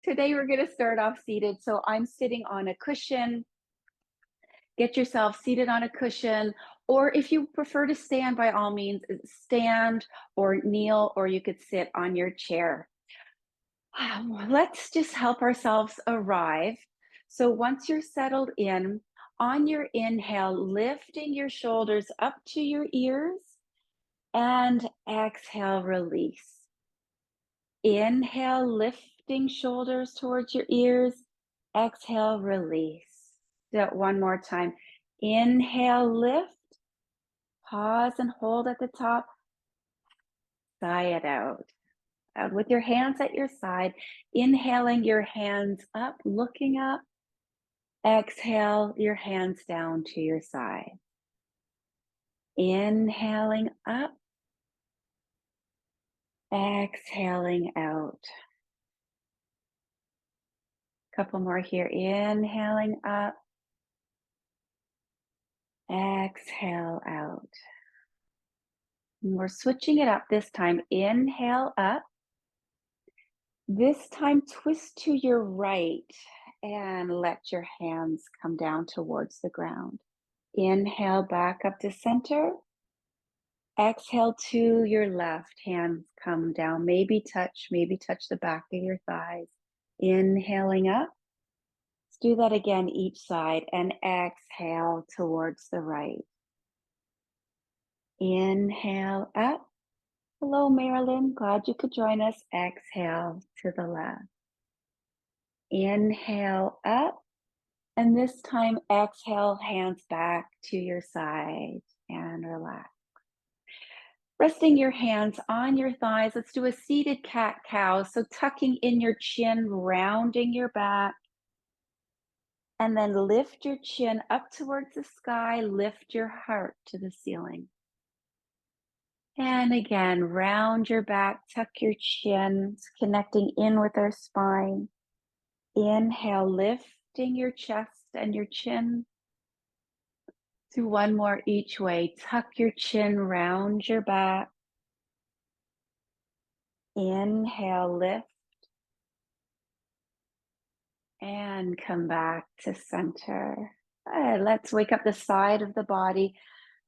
Today we're going to start off seated. So I'm sitting on a cushion. Get yourself seated on a cushion, or if you prefer to stand, by all means, stand or kneel, or you could sit on your chair. Let's just help ourselves arrive. So once you're settled in, on your inhale, lifting your shoulders up to your ears, and exhale, release. Inhale, lifting shoulders towards your ears. Exhale, release. Do that one more time. Inhale, lift. Pause and hold at the top. Sigh it out. Out with your hands at your side. Inhaling your hands up, looking up. Exhale your hands down to your side. Inhaling up. Exhaling out. Couple more here. Inhaling up. Exhale out. And we're switching it up this time. Inhale up. This time, twist to your right and let your hands come down towards the ground. Inhale back up to center. Exhale to your left. Hands come down. Maybe touch the back of your thighs. Inhaling up. Let's do that again each side, and exhale towards the right. Inhale up. Hello, Marilyn. Glad you could join us. Exhale to the left. Inhale up. And this time, exhale, hands back to your side and relax. Resting your hands on your thighs. Let's do a seated cat-cow. So tucking in your chin, rounding your back. And then lift your chin up towards the sky. Lift your heart to the ceiling. And again, round your back, tuck your chin, connecting in with our spine. Inhale, lifting your chest and your chin. Do one more each way. Tuck your chin, round your back. Inhale, lift. And come back to center. Let's wake up the side of the body,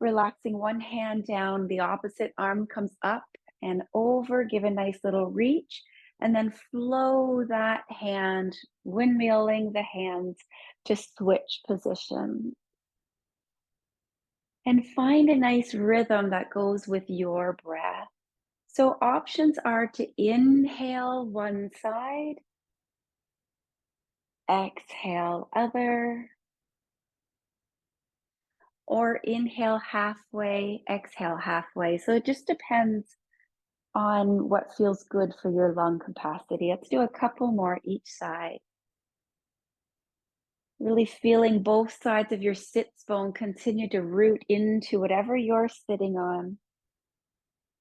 relaxing one hand down, the opposite arm comes up and over, give a nice little reach, and then flow that hand, windmilling the hands to switch position. And find a nice rhythm that goes with your breath. So options are to inhale one side, exhale other, or inhale halfway, exhale halfway. So it just depends on what feels good for your lung capacity. Let's do a couple more each side. Really feeling both sides of your sits bone continue to root into whatever you're sitting on.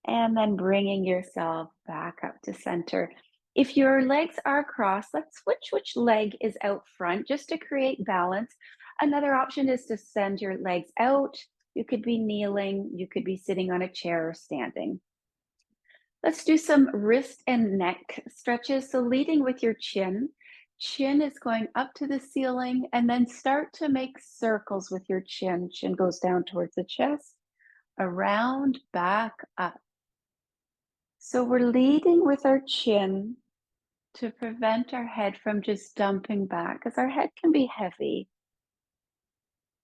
And then bringing yourself back up to center. If your legs are crossed, let's switch which leg is out front just to create balance. Another option is to send your legs out. You could be kneeling, you could be sitting on a chair or standing. Let's do some wrist and neck stretches. So leading with your chin. Chin is going up to the ceiling, and then start to make circles with your chin. Chin goes down towards the chest, around, back, up. So we're leading with our chin to prevent our head from just dumping back, because our head can be heavy.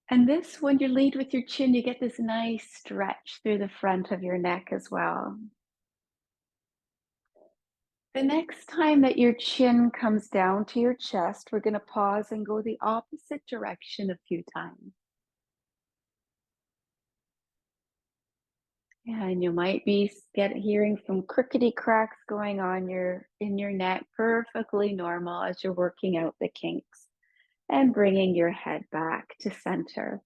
And this, when you lead with your chin, you get this nice stretch through the front of your neck as well. The next time that your chin comes down to your chest, we're going to pause and go the opposite direction a few times. Yeah, and you might be hearing some crickety cracks going on in your neck, perfectly normal as you're working out the kinks and bringing your head back to center.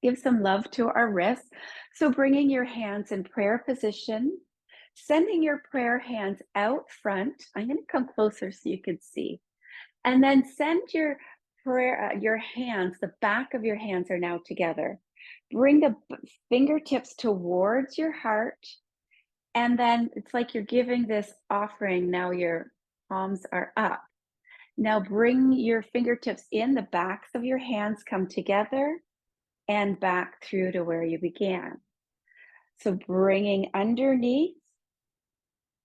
Give some love to our wrists. So bringing your hands in prayer position, sending your prayer hands out front. I'm going to come closer so you can see. And then send your prayer, your hands, the back of your hands are now together. Bring the fingertips towards your heart. And then it's like you're giving this offering. Now your palms are up. Now bring your fingertips in, the backs of your hands come together and back through to where you began. So bringing underneath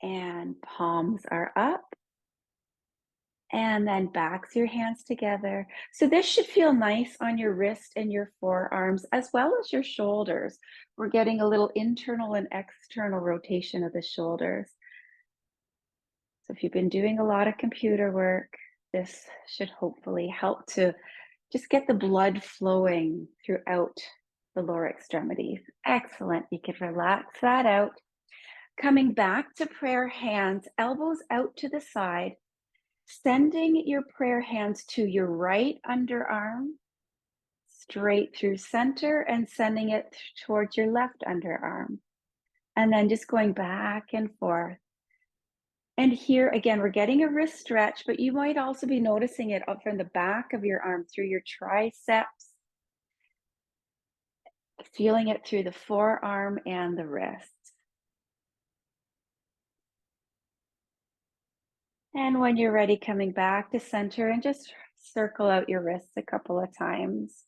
and palms are up and then backs your hands together. So this should feel nice on your wrist and your forearms as well as your shoulders. We're getting a little internal and external rotation of the shoulders. So if you've been doing a lot of computer work, this should hopefully help to just get the blood flowing throughout the lower extremities. Excellent. You can relax that out. Coming back to prayer hands, elbows out to the side, sending your prayer hands to your right underarm, straight through center, and sending it towards your left underarm. And then just going back and forth. And here again, we're getting a wrist stretch, but you might also be noticing it up from the back of your arm through your triceps, feeling it through the forearm and the wrist. And when you're ready, coming back to center and just circle out your wrists a couple of times.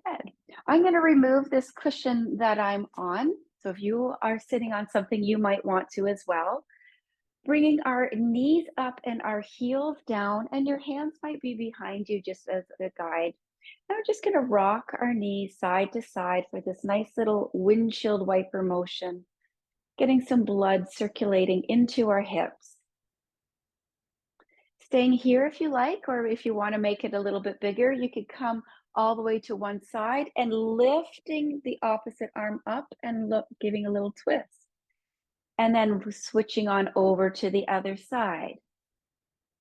Good. I'm going to remove this cushion that I'm on. So if you are sitting on something, you might want to as well. Bringing our knees up and our heels down, and your hands might be behind you just as a guide. Now we're just going to rock our knees side to side for this nice little windshield wiper motion, getting some blood circulating into our hips. Staying here if you like, or if you want to make it a little bit bigger, you could come all the way to one side and lifting the opposite arm up and look, giving a little twist. And then switching on over to the other side,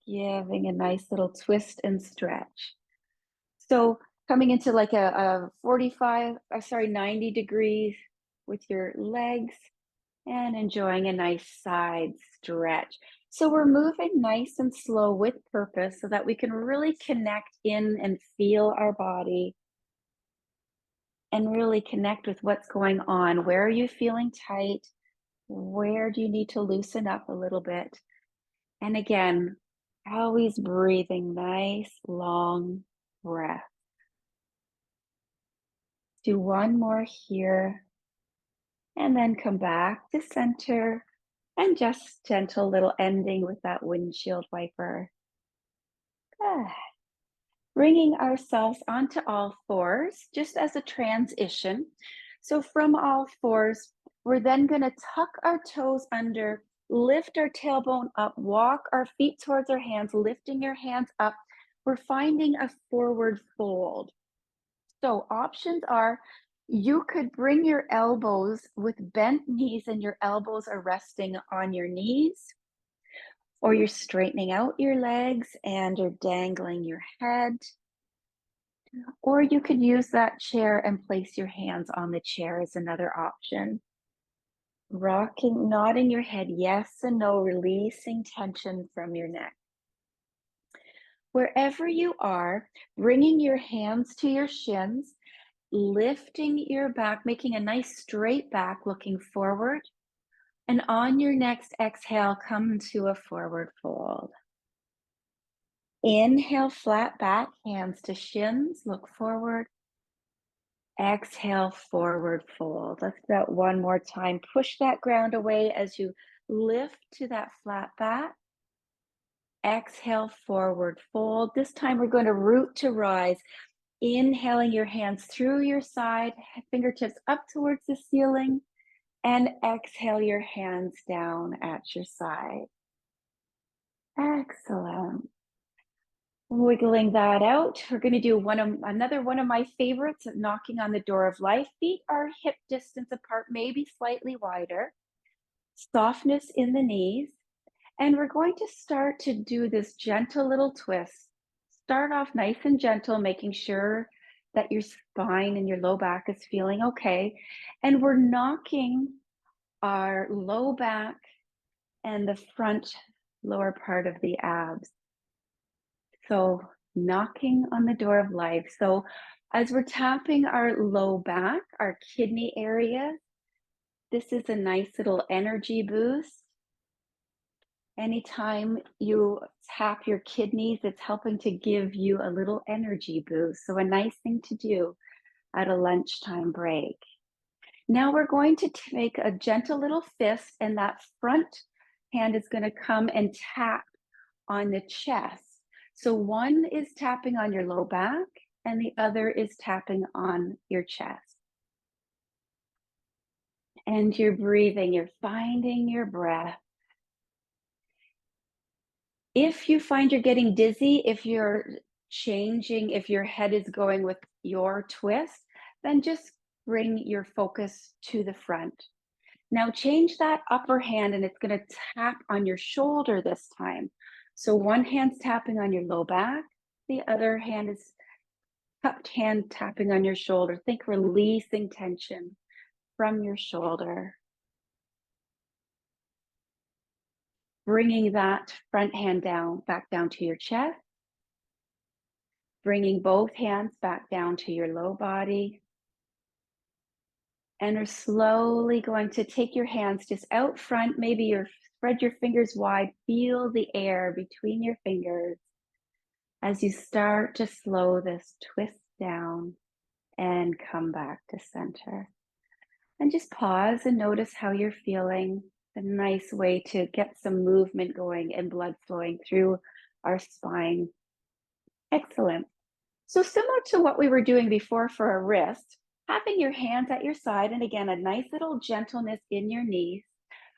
giving a nice little twist and stretch. So coming into like a 90 degrees with your legs and enjoying a nice side stretch. So we're moving nice and slow with purpose so that we can really connect in and feel our body and really connect with what's going on. Where are you feeling tight? Where do you need to loosen up a little bit? And again, always breathing nice, long breath. Do one more here, and then come back to center and just gentle little ending with that windshield wiper. Good. Bringing ourselves onto all fours, just as a transition. So from all fours, we're then going to tuck our toes under, lift our tailbone up, walk our feet towards our hands, lifting your hands up. We're finding a forward fold. So options are, you could bring your elbows with bent knees and your elbows are resting on your knees, or you're straightening out your legs and you're dangling your head. Or you could use that chair and place your hands on the chair as another option. Rocking, nodding your head yes and no, releasing tension from your neck. Wherever you are, bringing your hands to your shins, lifting your back, making a nice straight back, looking forward. And on your next exhale, come to a forward fold. Inhale, flat back, hands to shins, look forward. Exhale, forward fold. Let's do that one more time. Push that ground away as you lift to that flat back. Exhale, forward fold. This time we're going to root to rise. Inhaling your hands through your side, fingertips up towards the ceiling, and exhale your hands down at your side. Excellent. Wiggling that out, we're going to do another one of my favorites, knocking on the door of life. Feet are hip distance apart, maybe slightly wider. Softness in the knees. And we're going to start to do this gentle little twist. Start off nice and gentle, making sure that your spine and your low back is feeling okay. And we're knocking our low back and the front lower part of the abs. So knocking on the door of life. So as we're tapping our low back, our kidney area, this is a nice little energy boost. Anytime you tap your kidneys, it's helping to give you a little energy boost. So, a nice thing to do at a lunchtime break. Now, we're going to make a gentle little fist, and that front hand is going to come and tap on the chest. So, one is tapping on your low back, and the other is tapping on your chest. And you're breathing, you're finding your breath. If you find you're getting dizzy, if you're changing, if your head is going with your twist, then just bring your focus to the front. Now change that upper hand and it's going to tap on your shoulder this time. So one hand's tapping on your low back, the other hand is cupped hand tapping on your shoulder. Think releasing tension from your shoulder. Bringing that front hand down, back down to your chest. Bringing both hands back down to your low body. And we're slowly going to take your hands just out front. Maybe you're spread your fingers wide. Feel the air between your fingers as you start to slow this twist down and come back to center. And just pause and notice how you're feeling. A nice way to get some movement going and blood flowing through our spine. Excellent. So similar to what we were doing before for a wrist, having your hands at your side, and again, a nice little gentleness in your knees.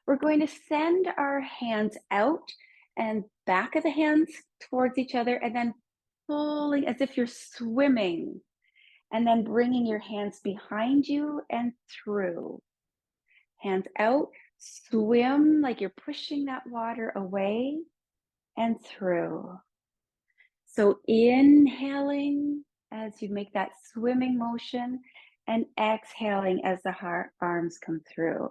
We're going to send our hands out and back of the hands towards each other, and then pulling as if you're swimming, and then bringing your hands behind you and through. Hands out, swim like you're pushing that water away and through. So inhaling as you make that swimming motion and exhaling as the arms come through.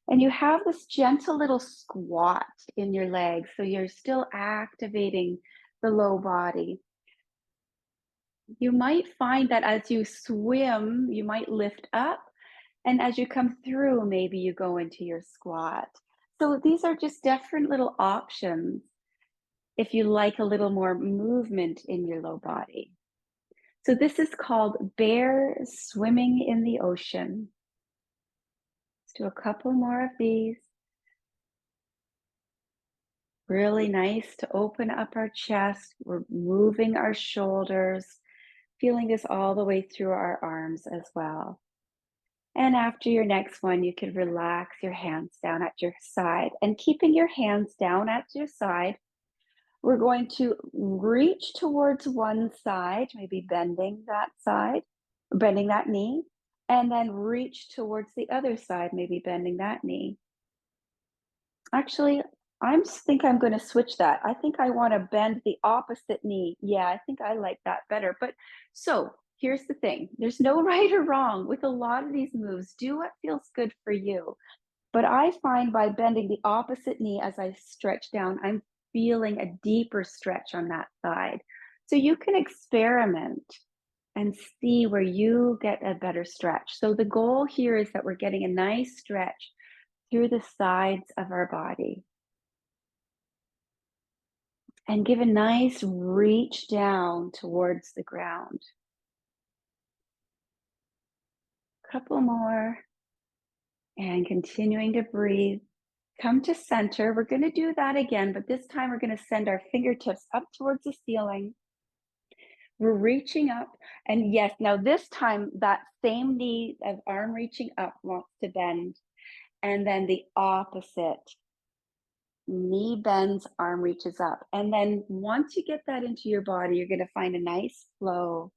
And you have this gentle little squat in your legs. So you're still activating the low body. You might find that as you swim, you might lift up. And as you come through, maybe you go into your squat. So these are just different little options if you like a little more movement in your low body. So this is called bear swimming in the ocean. Let's do a couple more of these. Really nice to open up our chest. We're moving our shoulders, feeling this all the way through our arms as well. And after your next one, you can relax your hands down at your side. And keeping your hands down at your side, we're going to reach towards one side, maybe bending that side, bending that knee, and then reach towards the other side, maybe bending that knee. Actually, think I'm going to switch that. I think I want to bend the opposite knee. Yeah, I think I like that better. But so here's the thing. There's no right or wrong with a lot of these moves. Do what feels good for you. But I find by bending the opposite knee as I stretch down, I'm feeling a deeper stretch on that side. So you can experiment and see where you get a better stretch. So the goal here is that we're getting a nice stretch through the sides of our body. And give a nice reach down towards the ground. A couple more. And continuing to breathe. Come to center. We're going to do that again, but this time we're going to send our fingertips up towards the ceiling. We're reaching up. And yes, now this time that same knee of arm reaching up wants to bend. And then the opposite. Knee bends, arm reaches up. And then once you get that into your body, you're going to find a nice flow.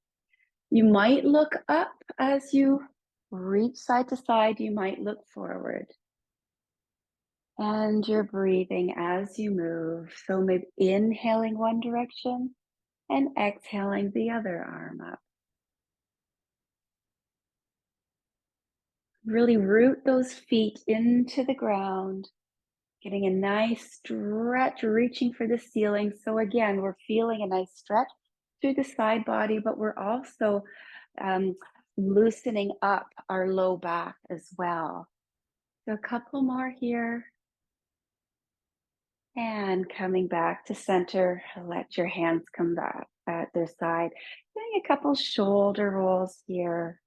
You might look up as you reach side to side. You might look forward. And you're breathing as you move. So maybe inhaling one direction and exhaling the other arm up. Really root those feet into the ground, getting a nice stretch, reaching for the ceiling. So again, we're feeling a nice stretch through the side body, but we're also loosening up our low back as well. So a couple more here. And coming back to center, let your hands come back at their side. Doing a couple shoulder rolls here.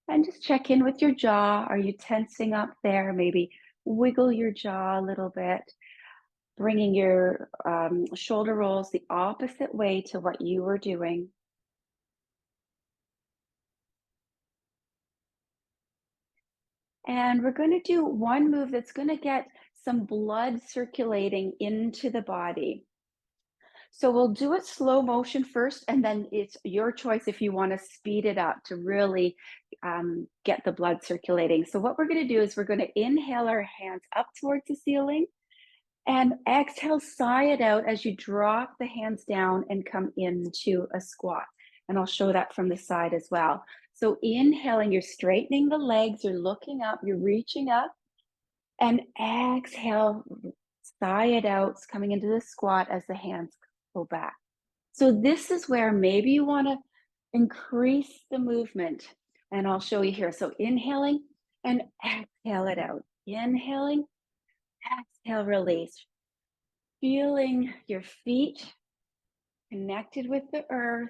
And just check in with your jaw. Are you tensing up there? Maybe wiggle your jaw a little bit, bringing your shoulder rolls the opposite way to what you were doing. And we're going to do one move that's going to get some blood circulating into the body. So we'll do it slow motion first, and then it's your choice if you want to speed it up to really get the blood circulating. So what we're going to do is we're going to inhale our hands up towards the ceiling and exhale, sigh it out as you drop the hands down and come into a squat. And I'll show that from the side as well. So inhaling, you're straightening the legs, you're looking up, you're reaching up, and exhale, sigh it out, coming into the squat as the hands go back. So this is where maybe you want to increase the movement, and I'll show you here. So inhaling and exhale it out. Inhaling, exhale, release. Feeling your feet connected with the earth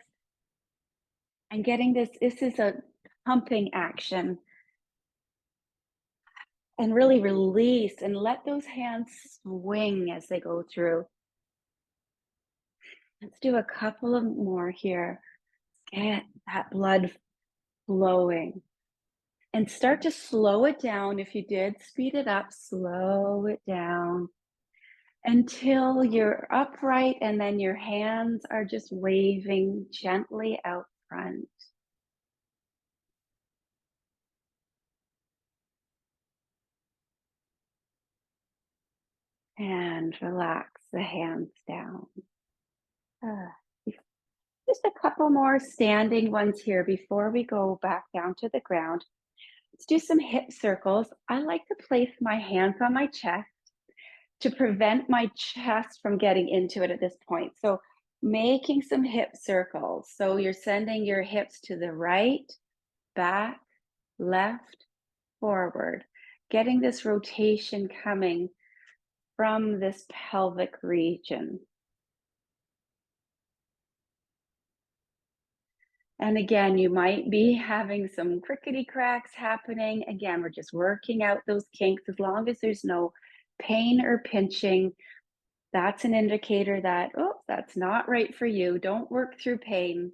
and getting this is a pumping action. And really release and let those hands swing as they go through. Let's do a couple of more here. Get that blood flowing. And start to slow it down. If you did speed it up, slow it down until you're upright and then your hands are just waving gently out front. And relax the hands down. Ah, just a couple more standing ones here before we go back down to the ground. Let's do some hip circles. I like to place my hands on my chest to prevent my chest from getting into it at this point. So making some hip circles. So you're sending your hips to the right, back, left, forward, getting this rotation coming from this pelvic region. And again, you might be having some crickety cracks happening. Again, we're just working out those kinks. As long as there's no pain or pinching, that's an indicator that, oh, that's not right for you. Don't work through pain.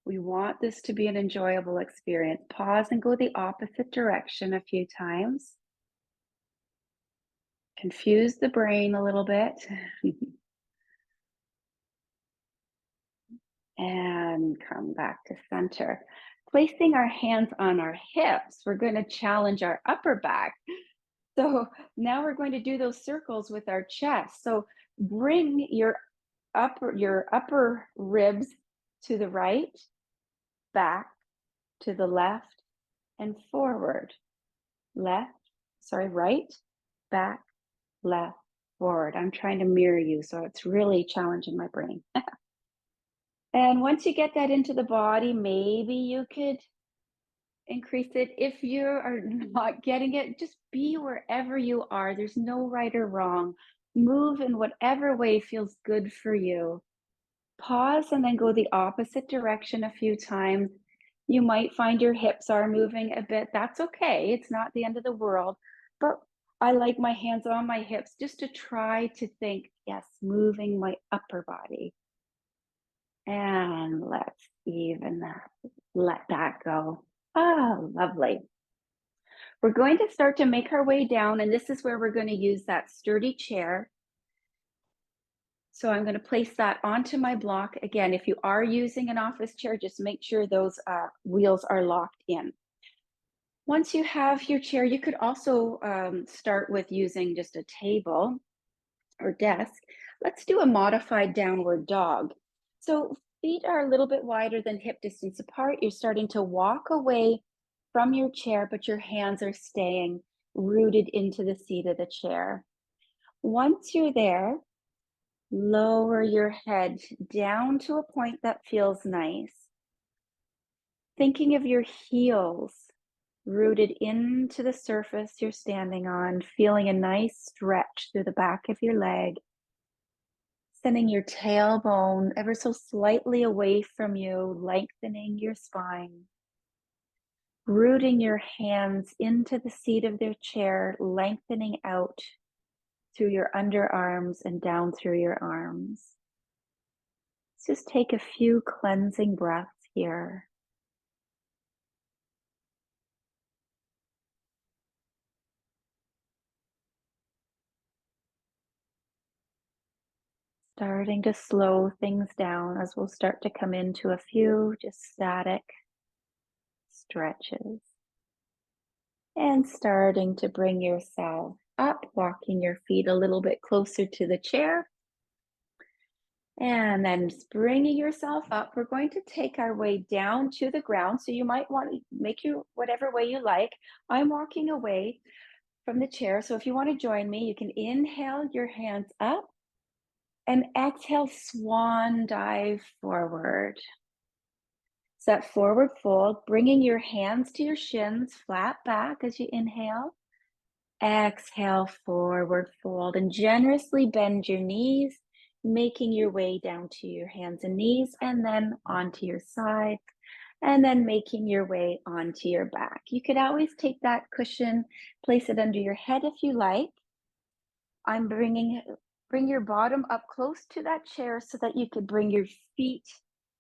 We want this to be an enjoyable experience. Pause and go the opposite direction a few times. Confuse the brain a little bit. And come back to center. Placing our hands on our hips, we're going to challenge our upper back. So now we're going to do those circles with our chest. So bring your upper ribs to the right, back, to the left, and forward. Right, back, left, forward. I'm trying to mirror you, so it's really challenging my brain. And once you get that into the body, maybe you could increase it. If you are not getting it, just be wherever you are. There's no right or wrong. Move in whatever way feels good for you. Pause and then go the opposite direction a few times. You might find your hips are moving a bit. That's okay. It's not the end of the world. But I like my hands on my hips just to try to think, yes, moving my upper body. And let's even let that go. Oh, lovely. We're going to start to make our way down, and this is where we're going to use that sturdy chair. So I'm going to place that onto my block. Again, if you are using an office chair, just make sure those wheels are locked in. Once you have your chair, you could also start with using just a table or desk. Let's do a modified downward dog. So feet are a little bit wider than hip distance apart. You're starting to walk away from your chair, but your hands are staying rooted into the seat of the chair. Once you're there, lower your head down to a point that feels nice. Thinking of your heels rooted into the surface you're standing on, feeling a nice stretch through the back of your leg, sending your tailbone ever so slightly away from you, lengthening your spine. Rooting your hands into the seat of their chair, lengthening out through your underarms and down through your arms. Let's just take a few cleansing breaths here. Starting to slow things down as we'll start to come into a few just static stretches. And starting to bring yourself up, walking your feet a little bit closer to the chair. And then bringing yourself up, we're going to take our way down to the ground. So you might want to make you whatever way you like. I'm walking away from the chair. So if you want to join me, you can inhale your hands up and exhale, swan dive forward. So that forward fold, bringing your hands to your shins, flat back as you inhale. Exhale, forward fold, and generously bend your knees, making your way down to your hands and knees, and then onto your side, and then making your way onto your back. You could always take that cushion, place it under your head if you like. I'm bring your bottom up close to that chair so that you could bring your feet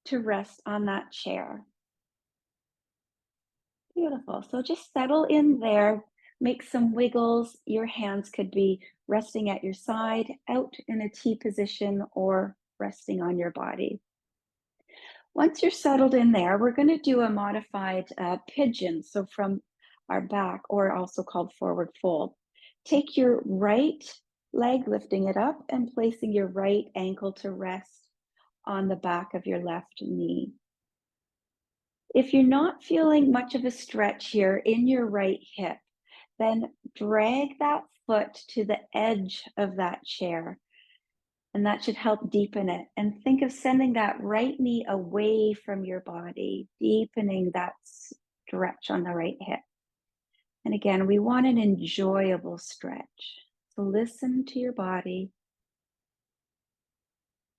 to rest on that chair. Beautiful. So just settle in there, make some wiggles. Your hands could be resting at your side, out in a T position, or resting on your body. Once you're settled in there, we're going to do a modified pigeon. So from our back, or also called forward fold. Take your right leg, lifting it up and placing your right ankle to rest on the back of your left knee. If you're not feeling much of a stretch here in your right hip, then drag that foot to the edge of that chair, and that should help deepen it. And think of sending that right knee away from your body, deepening that stretch on the right hip. And again, we want an enjoyable stretch. So listen to your body.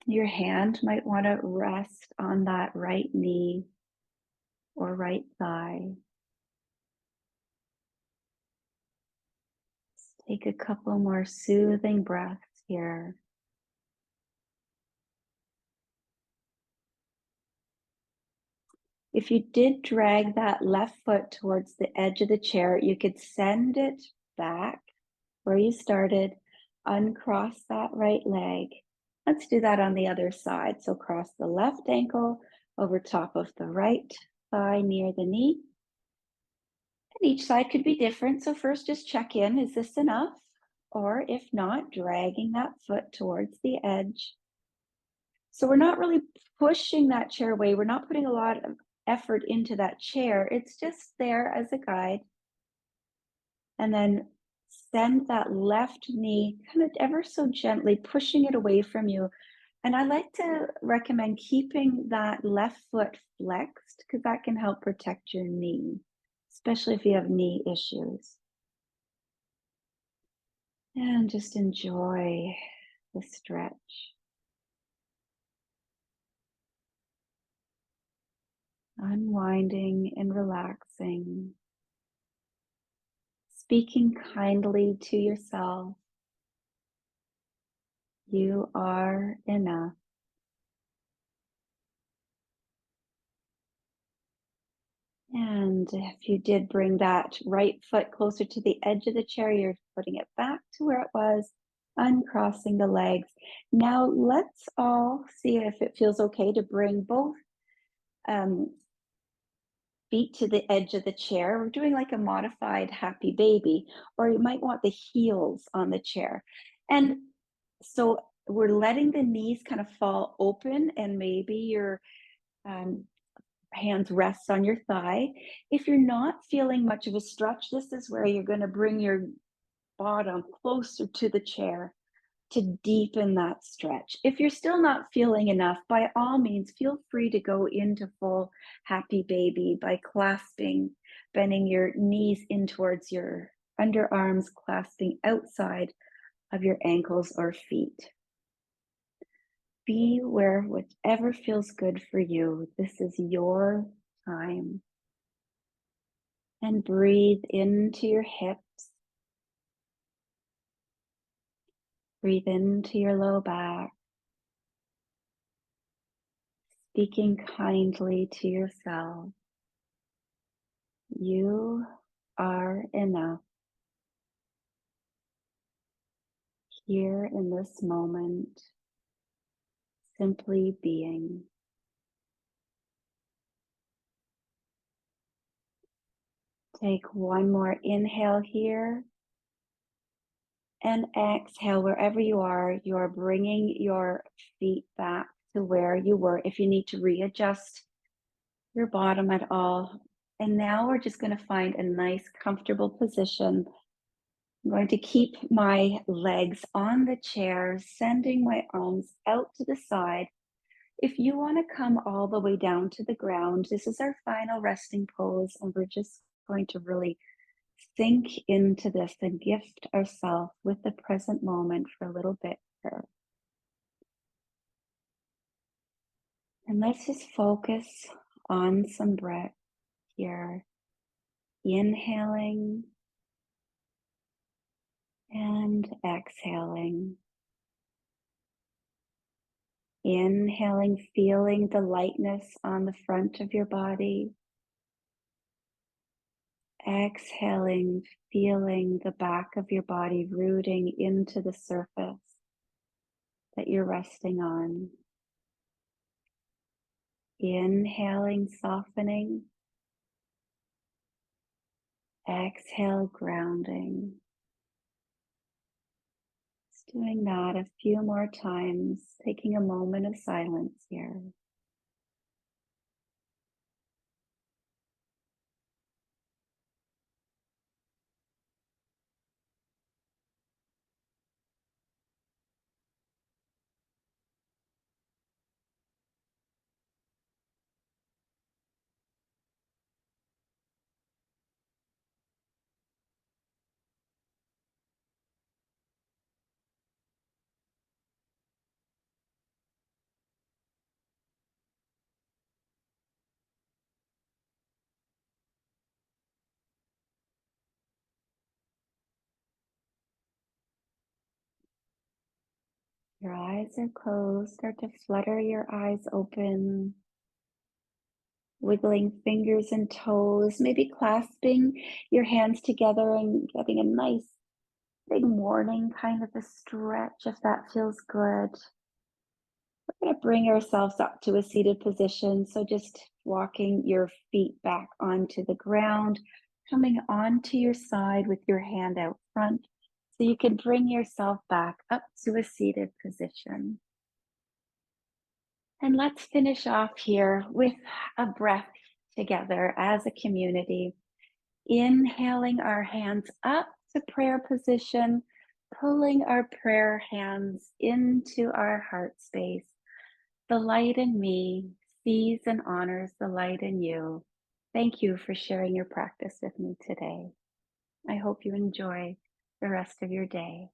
Your hand might want to rest on that right knee or right thigh. Take a couple more soothing breaths here. If you did drag that left foot towards the edge of the chair, you could send it back where you started, uncross that right leg. Let's do that on the other side. So cross the left ankle over top of the right thigh near the knee. And each side could be different. So first just check in, is this enough? Or if not, dragging that foot towards the edge. So we're not really pushing that chair away. We're not putting a lot of effort into that chair. It's just there as a guide. And then send that left knee kind of ever so gently, pushing it away from you. And I like to recommend keeping that left foot flexed because that can help protect your knee, especially if you have knee issues. And just enjoy the stretch. Unwinding and relaxing. Speaking kindly to yourself. You are enough. And if you did bring that right foot closer to the edge of the chair, you're putting it back to where it was, uncrossing the legs. Now let's all see if it feels okay to bring both feet to the edge of the chair. We're doing like a modified happy baby, or you might want the heels on the chair. And so we're letting the knees kind of fall open, and maybe your hands rest on your thigh. If you're not feeling much of a stretch, this is where you're going to bring your bottom closer to the chair to deepen that stretch. If you're still not feeling enough, by all means, feel free to go into full happy baby by clasping bending your knees in towards your underarms, clasping outside of your ankles or feet. Be where whatever feels good for you. This is your time. And breathe into your hips. Breathe into your low back. Speaking kindly to yourself. You are enough here in this moment, simply being. Take one more inhale here and exhale wherever you are. You are bringing your feet back to where you were. If you need to readjust your bottom at all. And now we're just going to find a nice, comfortable position. I'm going to keep my legs on the chair, sending my arms out to the side. If you want to come all the way down to the ground, this is our final resting pose, and we're just going to really sink into this and gift ourselves with the present moment for a little bit here. And let's just focus on some breath here. Inhaling and exhaling. Inhaling, feeling the lightness on the front of your body. Exhaling, feeling the back of your body rooting into the surface that you're resting on. Inhaling, softening. Exhale, grounding. Just doing that a few more times, taking a moment of silence here. Your eyes are closed. Start to flutter your eyes open. Wiggling fingers and toes, maybe clasping your hands together and getting a nice big morning kind of a stretch if that feels good. We're going to bring ourselves up to a seated position. So just walking your feet back onto the ground, coming onto your side with your hand out front. So you can bring yourself back up to a seated position. And let's finish off here with a breath together as a community. Inhaling our hands up to prayer position, pulling our prayer hands into our heart space. The light in me sees and honors the light in you. Thank you for sharing your practice with me today. I hope you enjoy the rest of your day.